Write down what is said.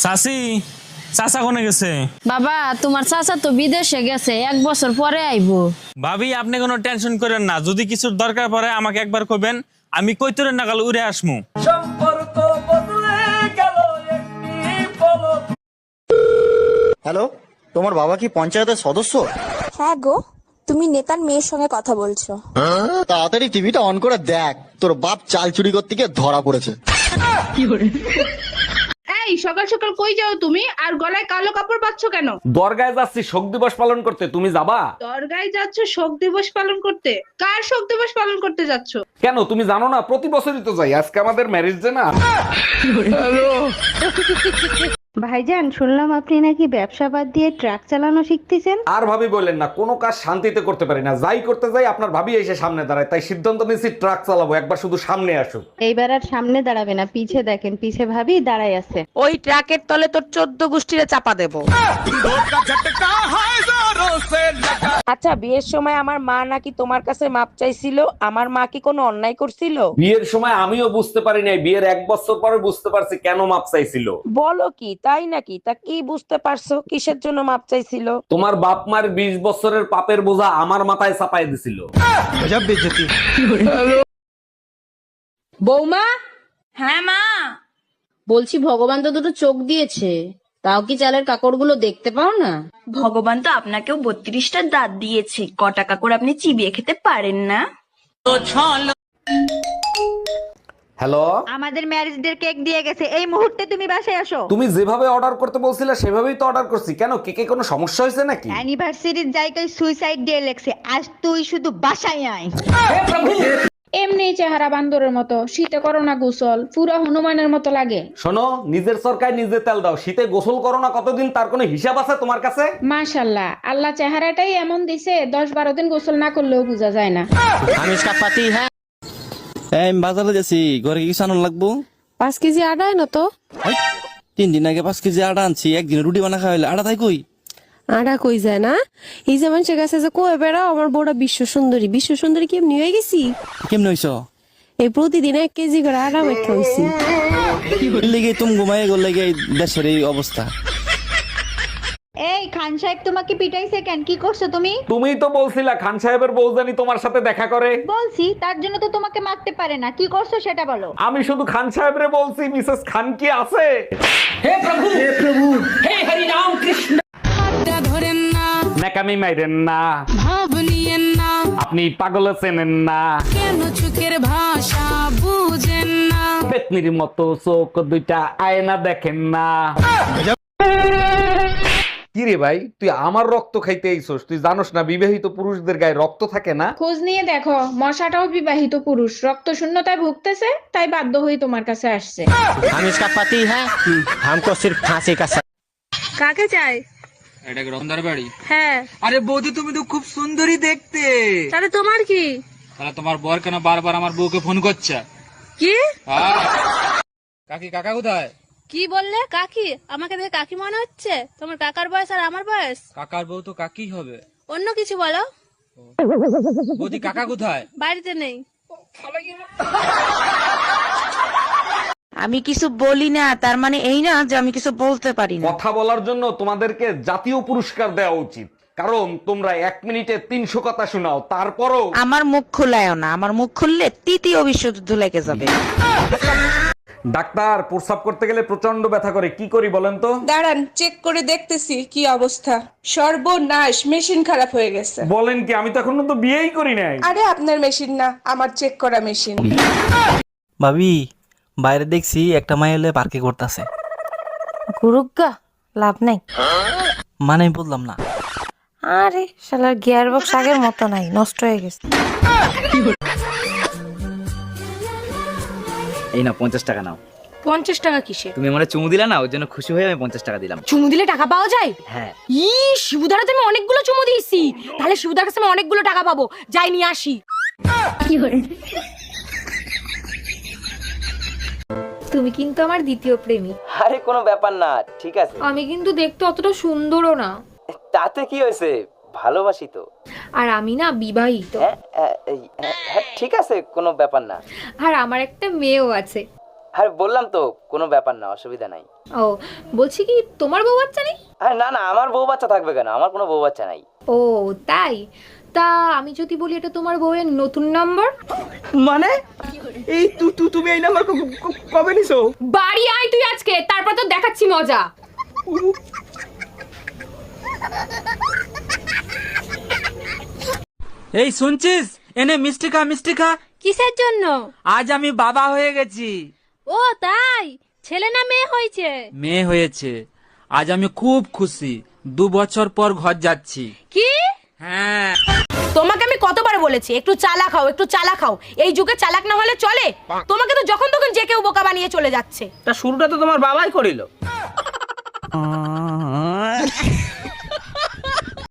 চাচি, চাচা কোনে গেছে? বাবা তোমার চাচা তো বিদেশে গেছে, 1 বছর পরে আইবো। ভাবি আপনি কোনো টেনশন করেন না, যদি কিছুর দরকার পড়ে আমাকে একবার কইবেন, আমি কইতরের নাগাল উড়ে আসমু। হ্যালো, তোমার বাবা কি পঞ্চায়েতের সদস্য? হ্যাঁ গো, তুমি নেতার মেয়ের সঙ্গে কথা বলছো। তাড়াতাড়ি টিভিটা অন করে দেখ, তোর বাপ চাল চুরি করতে গিয়ে ধরা পড়েছে। এই সকাল সকাল কই যাও তুমি, আর গলায় কালো কাপড় পাচ্ছ কেন? দরগায় যাচ্ছি শোক দিবস পালন করতে, তুমি যাবা? দরগায় যাচ্ছ শোক দিবস পালন করতে? কার শোক দিবস পালন করতে যাচ্ছ? কেন তুমি জানো না, প্রতি বছরই তো যাই, আজকে আমাদের ম্যারেজ ডে না। ভাইজান, শুনলাম আপনি নাকি ব্যবসা বাদ দিয়ে ট্রাক চালানো শিখতেছেন। আর ভাবি বললেন না, কোনো কাজ শান্তিতে করতে পারি না, যাই করতে যাই আপনার ভাবি এসে সামনে দাঁড়ায়, তাই সিদ্ধান্ত নিয়েছি ট্রাক চালাবো, একবার শুধু সামনে আসুক। এইবার আর সামনে দাঁড়াবে না, পিছে দেখেন, পিছে ভাবি দাঁড়ায় আছে। ওই ট্রাকের তলে তোর 14 গোষ্ঠীরে চাপা দেবো। আচ্ছা, বিয়ের সময় আমার মা নাকি তোমার কাছে মাপ চাইছিল, আমার মা কি কোনো অন্যায় করছিল? বিয়ের সময় আমিও বুঝতে পারি নাই, বিয়ের 1 বছর পরে বুঝতে পারছি কেন মাপ চাইছিল। বলো কি, তাই নাকি? তা কি বুঝতে পারছো, কিসের জন্য মাপ চাইছিল? তোমার বাপ মার 20 বছরের পাপের বোঝা আমার মাথায় চাপাই দিছিল। বৌমা, হ্যাঁ মা। বলছি ভগবান তো দুটো চোখ দিয়েছে, তাও কি চালের কাকড়গুলো দেখতে পাও না? ভগবান তো আপনাকেও 32টা দাঁত দিয়েছে, কটা কাকড় আপনি চিবিয়ে খেতে পারেন না? হ্যালো, আমাদের ম্যারেজ ডে কেক দিয়ে গেছে, এই মুহূর্তে তুমি বাসায় আসো। তুমি যেভাবে অর্ডার করতে বলছিলে সেভাবেই তো অর্ডার করছি, কেন কেকে কোনো সমস্যা হয়েছে নাকি? অ্যানিভার্সারির জায়গায় সুইসাইড ডে লেখছে, আজ তুই শুধু বাসায় আয়। এমনি চেহারা বান্দরের মতো, শীতে করো না গোসল, পুরো হনুমানের মতো লাগে। শোনো, নিজের সরকার নিজে তেল দাও, শীতে গোসল করো না কতদিন, তার কোনো হিসাব আছে তোমার কাছে? মাশাল্লাহ, আল্লাহ চেহারাটাই এমন দিছে, 10-12 দিন গোসল না করলেও বোঝা যায় না। আমি इसका पति है। আমি বাজারে যাচ্ছি, ঘরে কিছু আনার লাগবো। 5 কেজি আটা না তো? 3 দিন আগে 5 কেজি আটা আনছি, একদিন রুটি বানা খাওয়াইলে আটা তাই কই? আটা কই যায় না? এই যে মানুষের কাছে যে কই বেড়াও আমার বউটা বিশ্ব সুন্দরী, বিশ্ব সুন্দরী কেমনি হয়ে গেছি? কেমন হইছো? এই প্রতিদিন 1 কেজি করে আটা মেখে হইছি। লেগে তুমি ঘুমাই গেল লেগে দেশের এই অবস্থা। এই খান সাহেব তোমাকে পিটাইছে কেন? কি করছো তুমি? তুমিই তো বলছিলা খান সাহেবের বউজানি তোমার সাথে দেখা করে। বলছি, তার জন্য তো তোমাকে মারতে পারে না। কি করছো সেটা বলো। আমি শুধু খান সাহেবরে বলছি, মিসেস খান কি আছে? ন্যাকামি মাইরেন না, আপনি পাগল চেনেন না, পেতনির মতো চোখ দুইটা আয়না দেখেন না। কি রে ভাই, তুই আমার রক্ত খাইতে আইছস? তুই জানোস না বিবাহিত পুরুষদের গায়ে রক্ত থাকে না? খোঁজ নিয়ে দেখো, মশাটাও বিবাহিত পুরুষ, রক্ত শূন্যতায় ভুগতেছে, তাই বাধ্য হয়ে তোমার কাছে আসছে। हम इसका पति है, हमको सिर्फ फांसी का কাকে চাই? এটা কি রতনদার বাড়ি? হ্যাঁ। আরে বৌদি, তুমি তো খুব সুন্দরী দেখতে। তাহলে তোমার কি? তাহলে তোমার বর কেন বারবার আমার বউকে ফোন করছে? কি কাকি, কাকা কোথায়? কি বললে? কাকি? আমাকে দেখে কাকি মনে হচ্ছে? তোমার কাকার বয়স আর আমার বয়স? কাকার বউ তো কাকি হবে। অন্য কিছু বলো। বৌদি, কাকা কোথায়? বাড়িতে নেই। আমি কিছু বলি না তার মানে এই না যে আমি কিছু বলতে পারি না। কথা বলার জন্য তোমাদেরকে জাতীয় পুরস্কার দেওয়া উচিত, কারণ তোমরা 1 মিনিটে 300 কথা শোনাও, তারপরও আমার মুখ খুলায় না, আমার মুখ খুললে তৃতীয় বিশ্বযুদ্ধ লেগে যাবে। ডাক্তার, প্রস্রাব করতে গেলে প্রচন্ড ব্যথা করে, কি করি বলেন তো? দাঁড়ান, চেক করে দেখতেছি কি অবস্থা। সর্বনাশ, মেশিন খারাপ হয়ে গেছে। বলেন কি? আমি তো এখনো তো বিয়েই করি নাই। আরে আপনার মেশিন না, আমার চেক করা মেশিন। ভাবি, বাইরে দেখছি একটা মাইলে এলে পার্কে করতেছে। গুরুগা লাভ নাই। মানে আমি বললাম না। আরে শালার গিয়ার বক্স আগের মতো নাই, নষ্ট হয়ে গেছে। এই না 50 টাকা নাও। 50 টাকা কিসে? তুমি আমারে চুমু দিলা না, ওর জন্য খুশি হয়ে আমি 50 টাকা দিলাম। চুমু দিলে টাকা পাওয়া যায়? হ্যাঁ। শিবুদারা তুমি অনেকগুলো চুমু দিয়েছি, তাহলে শিবুদার কাছে আমি অনেকগুলো টাকা পাবো, যাই নিয়ে আসি। তুমি কিন্তু আমার দ্বিতীয় প্রেমী। আরে কোনো ব্যাপার না, ঠিক আছে। আমি কিন্তু দেখতে অতটা সুন্দরও না। তাতে কি হয়েছে, ভালোবাসি তো। আর আমি না বিবাহিত। ঠিক আছে, কোনো ব্যাপার না। আর আমার একটা মেয়েও আছে। আর বললাম তো কোনো ব্যাপার না, অসুবিধা নাই। ও বলছি কি তোমার বউ বাচ্চা নেই? আরে না না, আমার বউ বাচ্চা থাকবে কেন, আমার কোনো বউ বাচ্চা নাই। ও তাই? তা আমি যদি বলি এটা তোমার বউয়ের নতুন নাম্বার? মানে এই তুমি এই নাম্বার কবে নিছো? বাড়ি আয় তুই আজকে, তারপর তো দেখাচ্ছি মজা। এই শুনছিস, এনে মিষ্টি খা, মিষ্টি খা। কিসের জন্য? আজ আমি বাবা হয়ে গেছি। ও তাই? ছেলে না মেয়ে হয়েছে? মেয়ে হয়েছে। আজ আমি খুব খুশি, 2 বছর পর ঘর যাচ্ছি। কি? হ্যাঁ। তোমাকে আমি কতবার বলেছি একটু চালাক হও, একটু চালাক হও। এই যুগে চালাক না হলে চলে? তোমাকে তো যখন তখন যে কেউ বোকা বানিয়ে চলে যাচ্ছে। তা শুরুটা তো তোমার বাবাই করিল।